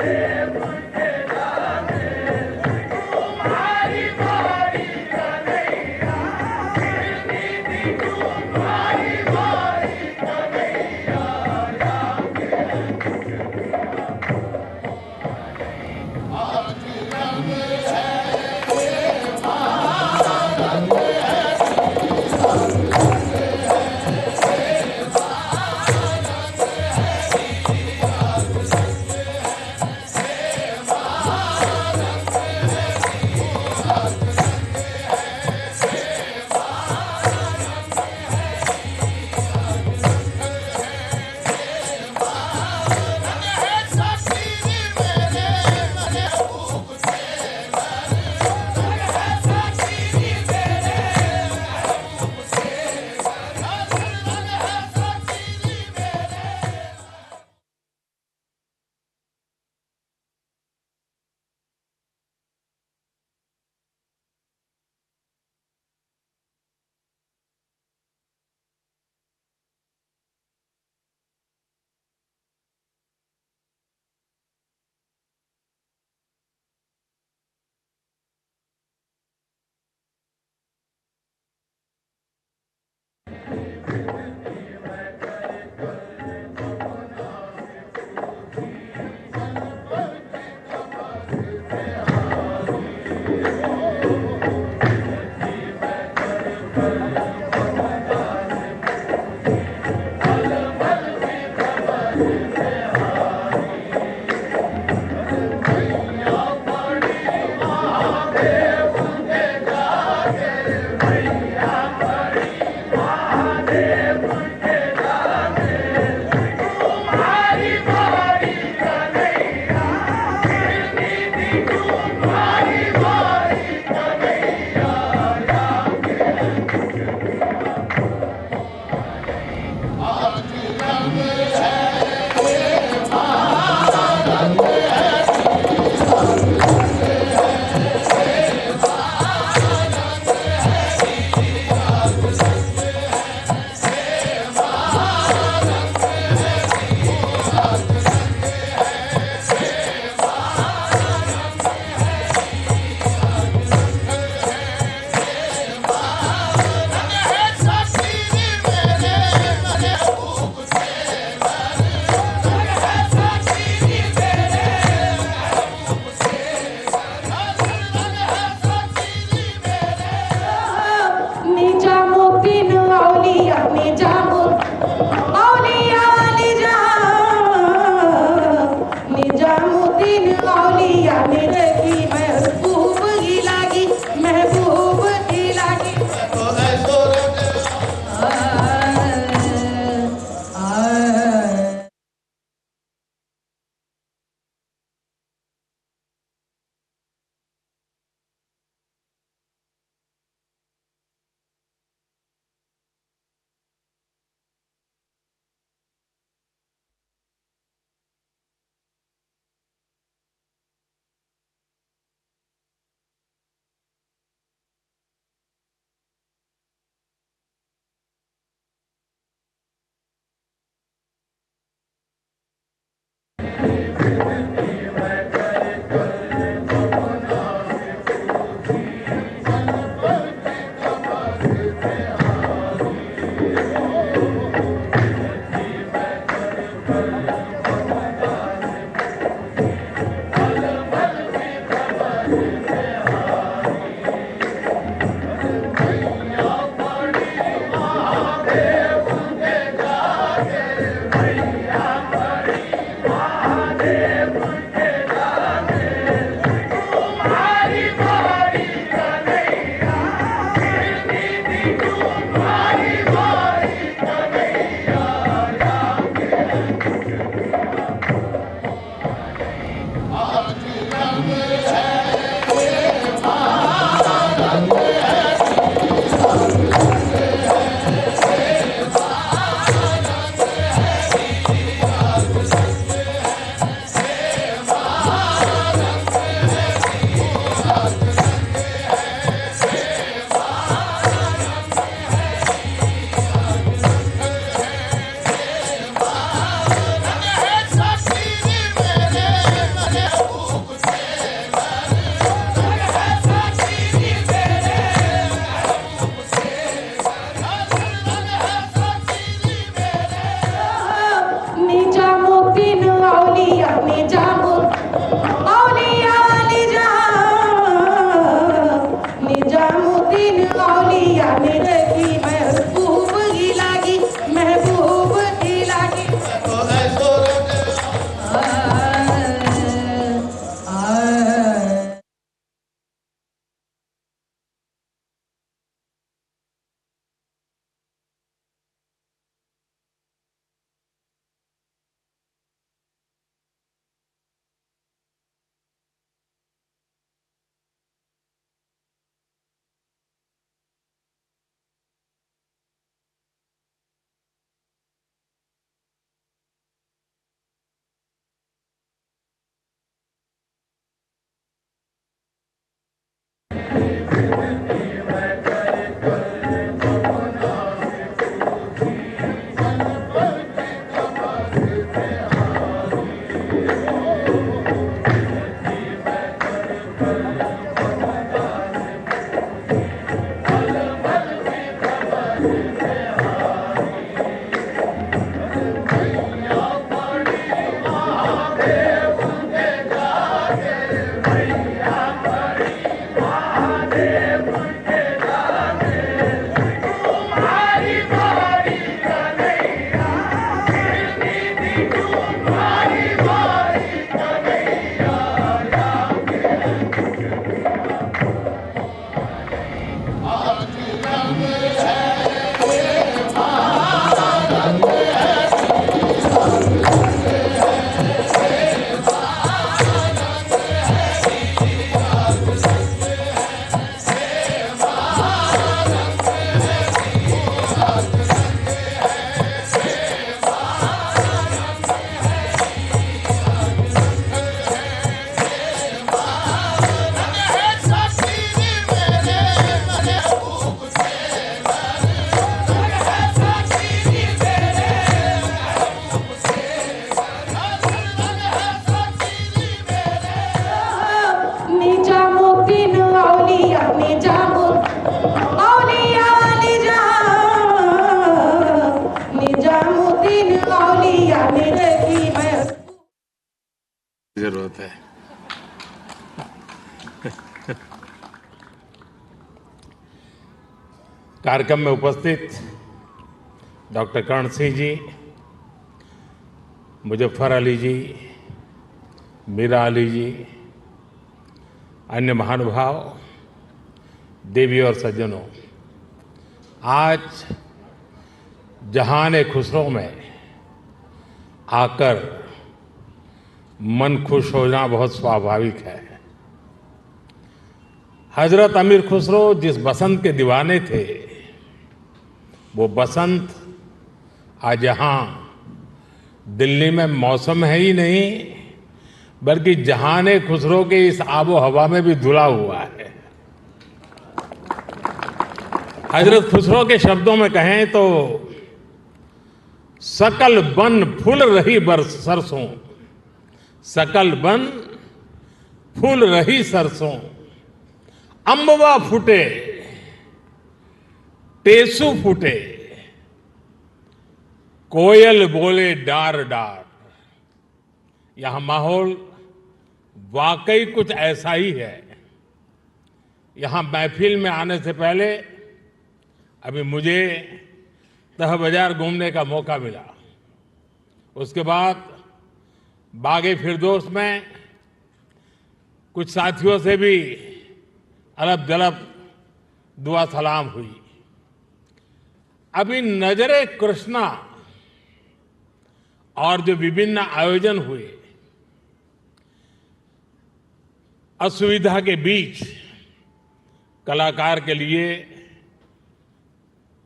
Hare जरूरत है। कार्यक्रम में उपस्थित डॉक्टर कर्ण सिंह जी, मुजफ्फर अली जी, मीरा अली जी, अन्य महानुभाव, देवी और सज्जनों, आज जहान खुसरो में आकर मन खुश होना बहुत स्वाभाविक है। हजरत अमीर खुसरो जिस बसंत के दीवाने थे, वो बसंत आज यहाँ दिल्ली में मौसम है ही नहीं, बल्कि जहान खुसरो के इस आबो हवा में भी धुला हुआ है। हजरत खुसरो के शब्दों में कहें तो सकल बन फूल रही बरस सरसों, सकल बन फूल रही सरसों, अम्बवा फूटे टेसू फूटे, कोयल बोले डार डार। यहां माहौल वाकई कुछ ऐसा ही है। यहां महफिल में आने से पहले अभी मुझे तह बाजार घूमने का मौका मिला। उसके बाद बागे फिरदौस में कुछ साथियों से भी अलब जलब दुआ सलाम हुई। अभी नजरे कृष्णा और जो विभिन्न आयोजन हुए, असुविधा के बीच कलाकार के लिए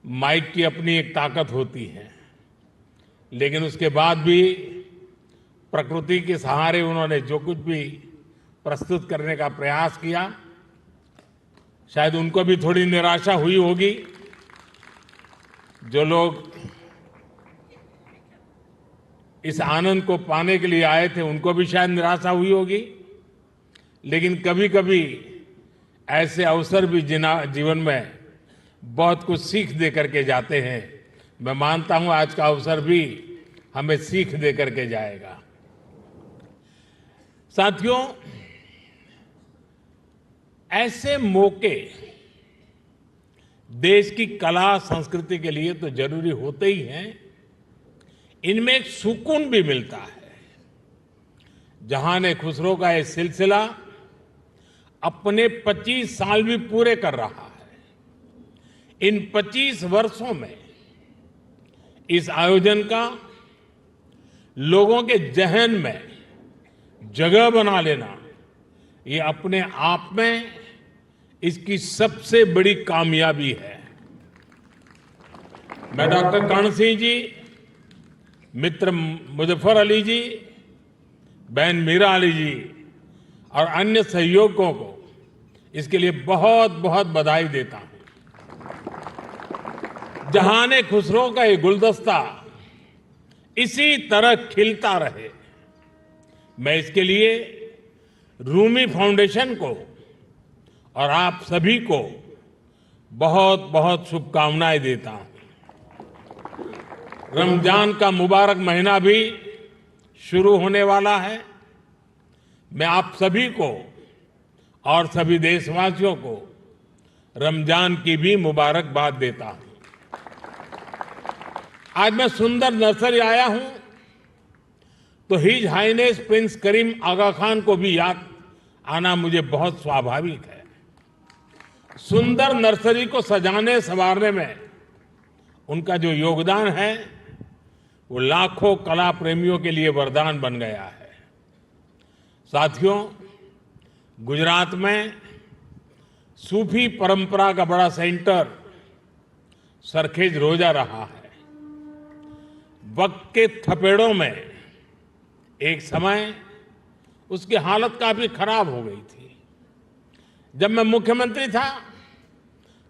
माइक की अपनी एक ताकत होती है, लेकिन उसके बाद भी प्रकृति के सहारे उन्होंने जो कुछ भी प्रस्तुत करने का प्रयास किया, शायद उनको भी थोड़ी निराशा हुई होगी। जो लोग इस आनंद को पाने के लिए आए थे, उनको भी शायद निराशा हुई होगी। लेकिन कभी कभी ऐसे अवसर भी जीवन में बहुत कुछ सीख दे करके जाते हैं। मैं मानता हूं आज का अवसर भी हमें सीख दे करके जाएगा। साथियों, ऐसे मौके देश की कला संस्कृति के लिए तो जरूरी होते ही हैं, इनमें एक सुकून भी मिलता है। जहान खुसरो का ये सिलसिला अपने 25 साल भी पूरे कर रहा है। इन 25 वर्षों में इस आयोजन का लोगों के जहन में जगह बना लेना, ये अपने आप में इसकी सबसे बड़ी कामयाबी है। मैं डॉक्टर कर्ण सिंह जी, मित्र मुजफ्फर अली जी, बहन मीरा अली जी और अन्य सहयोगियों को इसके लिए बहुत बहुत बधाई देता हूं। जहान खुसरो का ये गुलदस्ता इसी तरह खिलता रहे, मैं इसके लिए रूमी फाउंडेशन को और आप सभी को बहुत बहुत शुभकामनाएं देता हूं। रमजान का मुबारक महीना भी शुरू होने वाला है। मैं आप सभी को और सभी देशवासियों को रमजान की भी मुबारकबाद देता हूं। आज मैं सुंदर नर्सरी आया हूं तो हिज हाइनेस प्रिंस करीम आगा खान को भी याद आना मुझे बहुत स्वाभाविक है। सुंदर नर्सरी को सजाने संवारने में उनका जो योगदान है वो लाखों कला प्रेमियों के लिए वरदान बन गया है। साथियों, गुजरात में सूफी परंपरा का बड़ा सेंटर सरखेज रोजा रहा है। वक्त के थपेड़ों में एक समय उसकी हालत काफी खराब हो गई थी। जब मैं मुख्यमंत्री था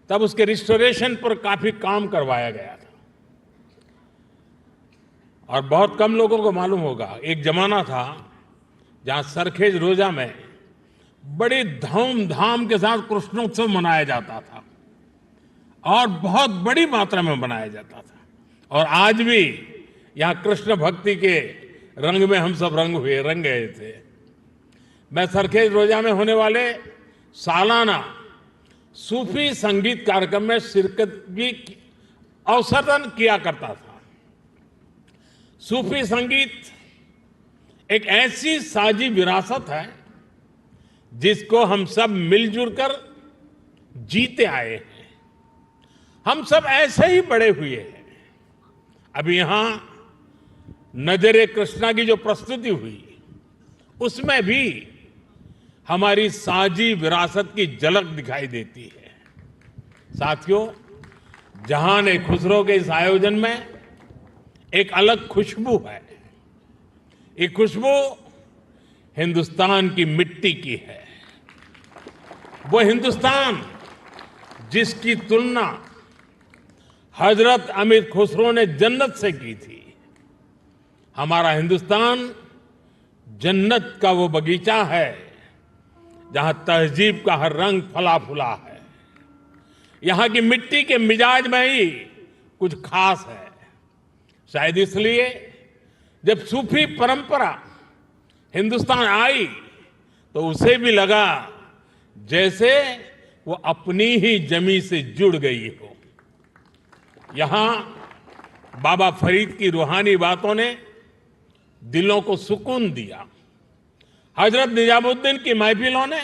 तब उसके रिस्टोरेशन पर काफी काम करवाया गया था। और बहुत कम लोगों को मालूम होगा, एक जमाना था जहां सरखेज रोजा में बड़ी धूमधाम के साथ कृष्णोत्सव मनाया जाता था और बहुत बड़ी मात्रा में मनाया जाता था। और आज भी यहां कृष्ण भक्ति के रंग में हम सब रंग गए थे। मैं सरखेज रोजा में होने वाले सालाना सूफी संगीत कार्यक्रम में शिरकत भी अवसरन किया करता था। सूफी संगीत एक ऐसी साजी विरासत है जिसको हम सब मिलजुल कर जीते आए हैं। हम सब ऐसे ही बड़े हुए हैं। अभी यहां नजरे कृष्णा की जो प्रस्तुति हुई उसमें भी हमारी साजी विरासत की झलक दिखाई देती है। साथियों, जहान खुसरो के इस आयोजन में एक अलग खुशबू है। ये खुशबू हिंदुस्तान की मिट्टी की है। वो हिंदुस्तान जिसकी तुलना हजरत अमीर खुसरो ने जन्नत से की थी। हमारा हिंदुस्तान जन्नत का वो बगीचा है जहां तहजीब का हर रंग फला फूला है। यहां की मिट्टी के मिजाज में ही कुछ खास है। शायद इसलिए जब सूफी परंपरा हिंदुस्तान आई तो उसे भी लगा जैसे वो अपनी ही जमी से जुड़ गई हो। यहां बाबा फरीद की रूहानी बातों ने दिलों को सुकून दिया। हजरत निजामुद्दीन की महफिलों ने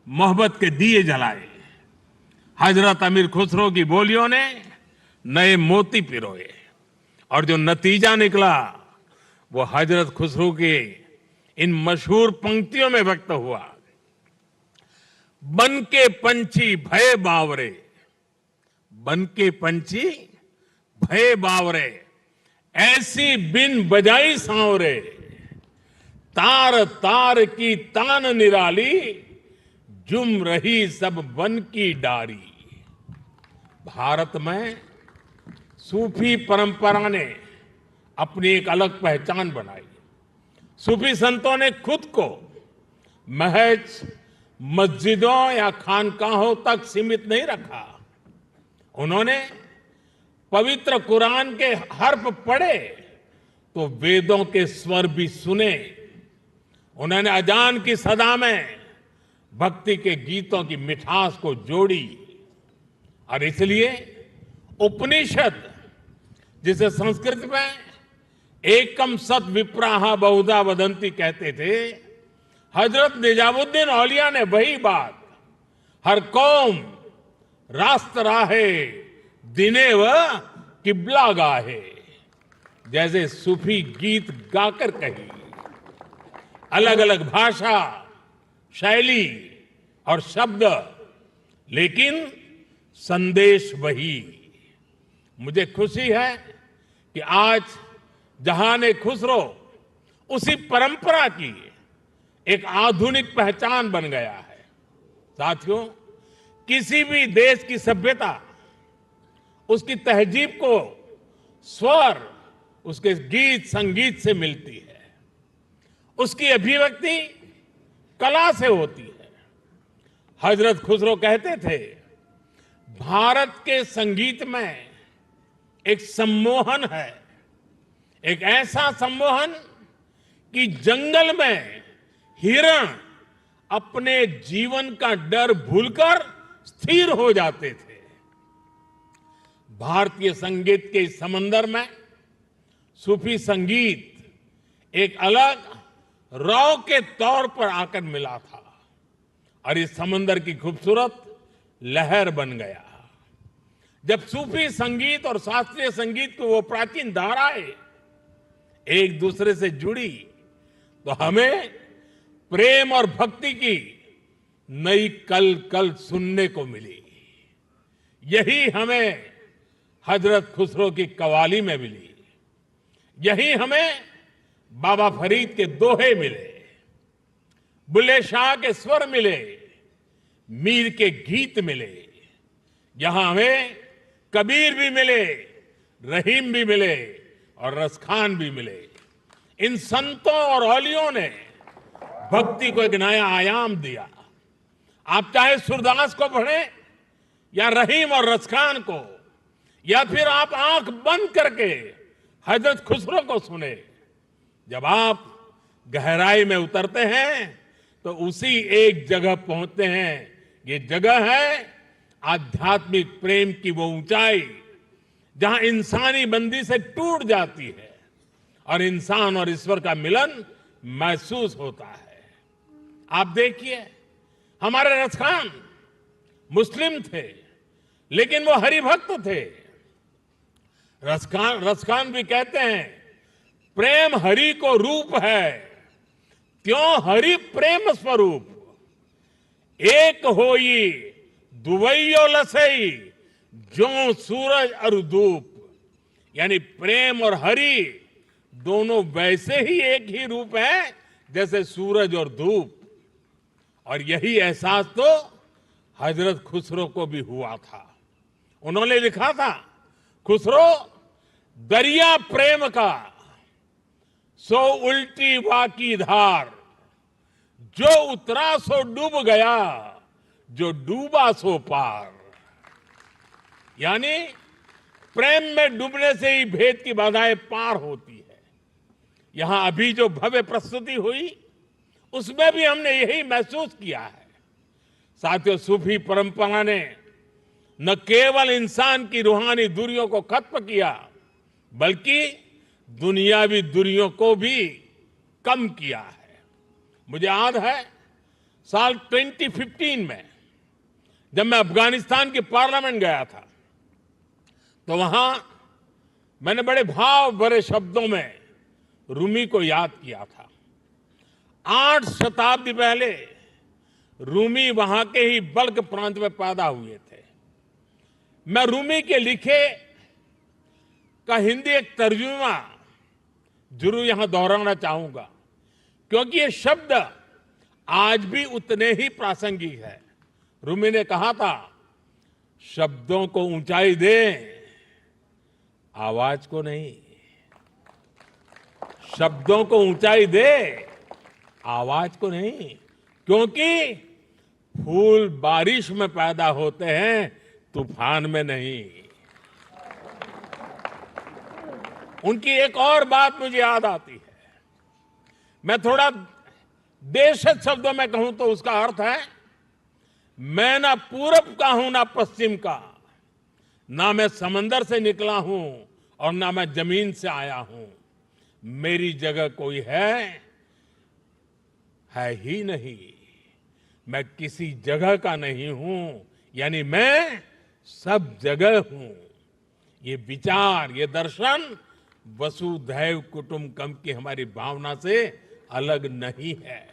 मोहब्बत के दिए जलाए। हजरत अमीर खुसरो की बोलियों ने नए मोती पिरोए और जो नतीजा निकला वो हजरत खुसरो के इन मशहूर पंक्तियों में व्यक्त हुआ। बन के पंछी भय बावरे, बन के पंछी भय बावरे, ऐसी बिन बजाई सांवरे, तार तार की तान निराली, जुम रही सब वन की डारी। भारत में सूफी परंपरा ने अपनी एक अलग पहचान बनाई। सूफी संतों ने खुद को महज मस्जिदों या खानकाहों तक सीमित नहीं रखा। उन्होंने पवित्र कुरान के हर्फ पढ़े तो वेदों के स्वर भी सुने। उन्होंने अजान की सदा में भक्ति के गीतों की मिठास को जोड़ी और इसलिए उपनिषद, जिसे संस्कृत में एकम सत विप्राहा बहुधा वदंती कहते थे, हजरत निजामुद्दीन औलिया ने वही बात हर कौम रास्त राहे दिने व किबला गाहे जैसे सूफी गीत गाकर कही। अलग अलग भाषा, शैली और शब्द, लेकिन संदेश वही। मुझे खुशी है कि आज जहान खुसरो उसी परंपरा की एक आधुनिक पहचान बन गया है। साथियों, किसी भी देश की सभ्यता उसकी तहजीब को स्वर उसके गीत संगीत से मिलती है, उसकी अभिव्यक्ति कला से होती है। हजरत खुसरो कहते थे, भारत के संगीत में एक सम्मोहन है, एक ऐसा सम्मोहन कि जंगल में हिरण अपने जीवन का डर भूलकर स्थिर हो जाते थे। भारतीय संगीत के इस समंदर में सूफी संगीत एक अलग रौ के तौर पर आकर मिला था और इस समंदर की खूबसूरत लहर बन गया। जब सूफी संगीत और शास्त्रीय संगीत की वो प्राचीन धाराएं एक दूसरे से जुड़ी तो हमें प्रेम और भक्ति की नई कल कल सुनने को मिली। यही हमें हजरत खुसरो की कवाली में मिली, यही हमें बाबा फरीद के दोहे मिले, बुल्ले शाह के स्वर मिले, मीर के गीत मिले। यहां हमें कबीर भी मिले, रहीम भी मिले और रसखान भी मिले। इन संतों और औलियों ने भक्ति को एक नया आयाम दिया। आप चाहे सूरदास को पढ़ें या रहीम और रसखान को, या फिर आप आंख बंद करके हजरत खुसरो को सुने। जब आप गहराई में उतरते हैं तो उसी एक जगह पहुंचते हैं। ये जगह है आध्यात्मिक प्रेम की वो ऊंचाई जहां इंसानी बंदी से टूट जाती है और इंसान और ईश्वर का मिलन महसूस होता है। आप देखिए, हमारे रसखान मुस्लिम थे लेकिन वो हरिभक्त थे। रसखान भी कहते हैं, प्रेम हरि को रूप है, त्यों हरि प्रेम स्वरूप। एक होई दुवैयो लसई, जो सूरज और धूप। यानी प्रेम और हरि दोनों वैसे ही एक ही रूप है जैसे सूरज और धूप। और यही एहसास तो हजरत खुसरो को भी हुआ था। उन्होंने लिखा था, खुसरो दरिया प्रेम का सो उल्टी वाकी धार, जो उतरा सो डूब गया, जो डूबा सो पार। यानी प्रेम में डूबने से ही भेद की बाधाएं पार होती है। यहां अभी जो भव्य प्रस्तुति हुई उसमें भी हमने यही महसूस किया है। साथियों, सूफी परंपरा ने न केवल इंसान की रूहानी दूरियों को खत्म किया बल्कि दुनियावी दूरियों को भी कम किया है। मुझे याद है साल 2015 में जब मैं अफगानिस्तान की पार्लियामेंट गया था तो वहां मैंने बड़े भाव भरे शब्दों में रूमी को याद किया था। 8 शताब्दी पहले रूमी वहां के ही बल्ख प्रांत में पैदा हुए थे। मैं रूमी के लिखे का हिंदी एक तर्जुमा जरूर यहां दोहराना चाहूंगा, क्योंकि ये शब्द आज भी उतने ही प्रासंगिक है। रूमी ने कहा था, शब्दों को ऊंचाई दे, आवाज को नहीं। शब्दों को ऊंचाई दे, आवाज को नहीं, क्योंकि फूल बारिश में पैदा होते हैं, तूफान में नहीं। उनकी एक और बात मुझे याद आती है। मैं थोड़ा देशज शब्दों में कहूं तो उसका अर्थ है मैं ना पूरब का हूं ना पश्चिम का, ना मैं समंदर से निकला हूं और ना मैं जमीन से आया हूं। मेरी जगह कोई है ही नहीं। मैं किसी जगह का नहीं हूं, यानी मैं सब जगह हूं। ये विचार, ये दर्शन वसुधैव कुटुंबकम की हमारी भावना से अलग नहीं है।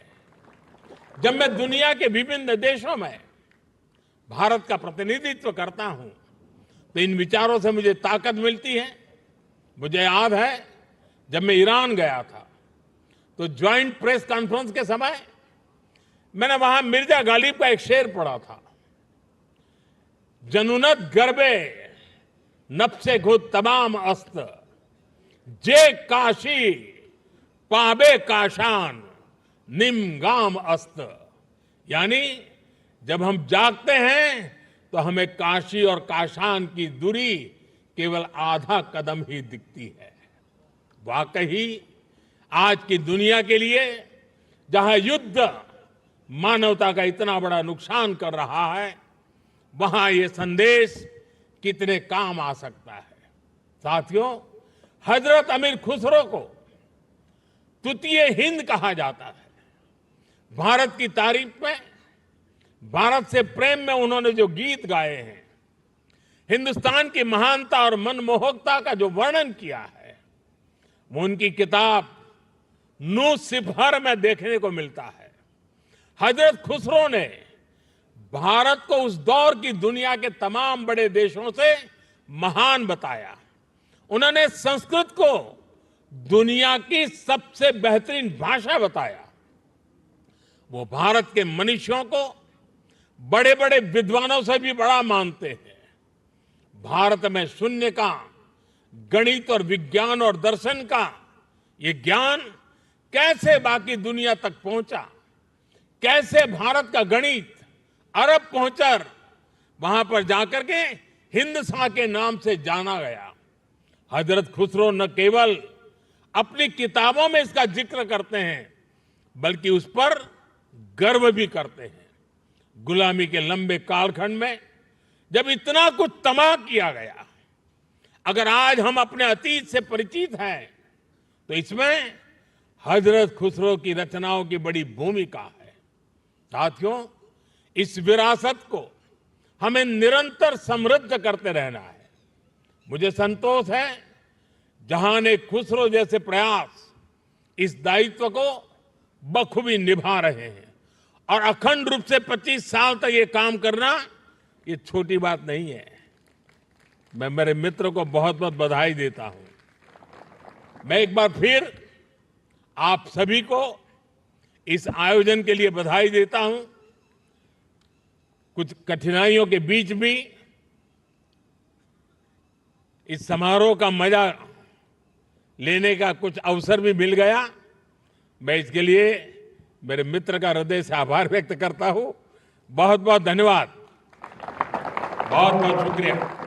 जब मैं दुनिया के विभिन्न देशों में भारत का प्रतिनिधित्व करता हूं तो इन विचारों से मुझे ताकत मिलती है। मुझे याद है जब मैं ईरान गया था तो ज्वाइंट प्रेस कॉन्फ्रेंस के समय मैंने वहां मिर्जा गालिब का एक शेर पढ़ा था, जनुनत गर्बे नफ्से खुद तमाम अस्त, जे काशी पाबे काशान निमगाम अस्त। यानी जब हम जागते हैं तो हमें काशी और काशान की दूरी केवल आधा कदम ही दिखती है। वाकई आज की दुनिया के लिए जहां युद्ध मानवता का इतना बड़ा नुकसान कर रहा है, वहां ये संदेश कितने काम आ सकता है। साथियों, हजरत अमीर खुसरो को तृतीय हिंद कहा जाता है। भारत की तारीफ में, भारत से प्रेम में उन्होंने जो गीत गाए हैं, हिंदुस्तान की महानता और मनमोहकता का जो वर्णन किया है, वो उनकी किताब नू सिफर में देखने को मिलता है। हजरत खुसरो ने भारत को उस दौर की दुनिया के तमाम बड़े देशों से महान बताया। उन्होंने संस्कृत को दुनिया की सबसे बेहतरीन भाषा बताया। वो भारत के मनीषियों को बड़े बड़े विद्वानों से भी बड़ा मानते हैं। भारत में शून्य का, गणित और विज्ञान और दर्शन का ये ज्ञान कैसे बाकी दुनिया तक पहुंचा, कैसे भारत का गणित अरब पहुंचकर वहां पर जाकर के हिंदसा के नाम से जाना गया। हजरत खुसरो न केवल अपनी किताबों में इसका जिक्र करते हैं, बल्कि उस पर गर्व भी करते हैं। गुलामी के लंबे कालखंड में जब इतना कुछ तबाह किया गया, अगर आज हम अपने अतीत से परिचित हैं तो इसमें हजरत खुसरो की रचनाओं की बड़ी भूमिका है। साथियों, इस विरासत को हमें निरंतर समृद्ध करते रहना है। मुझे संतोष है जहां खुसरो जैसे प्रयास इस दायित्व को बखूबी निभा रहे हैं, और अखंड रूप से 25 साल तक ये काम करना ये छोटी बात नहीं है। मैं मेरे मित्र को बहुत बहुत बधाई देता हूं। मैं एक बार फिर आप सभी को इस आयोजन के लिए बधाई देता हूं। कुछ कठिनाइयों के बीच भी इस समारोह का मजा लेने का कुछ अवसर भी मिल गया। मैं इसके लिए मेरे मित्र का हृदय से आभार व्यक्त करता हूं। बहुत बहुत धन्यवाद, बहुत बहुत शुक्रिया।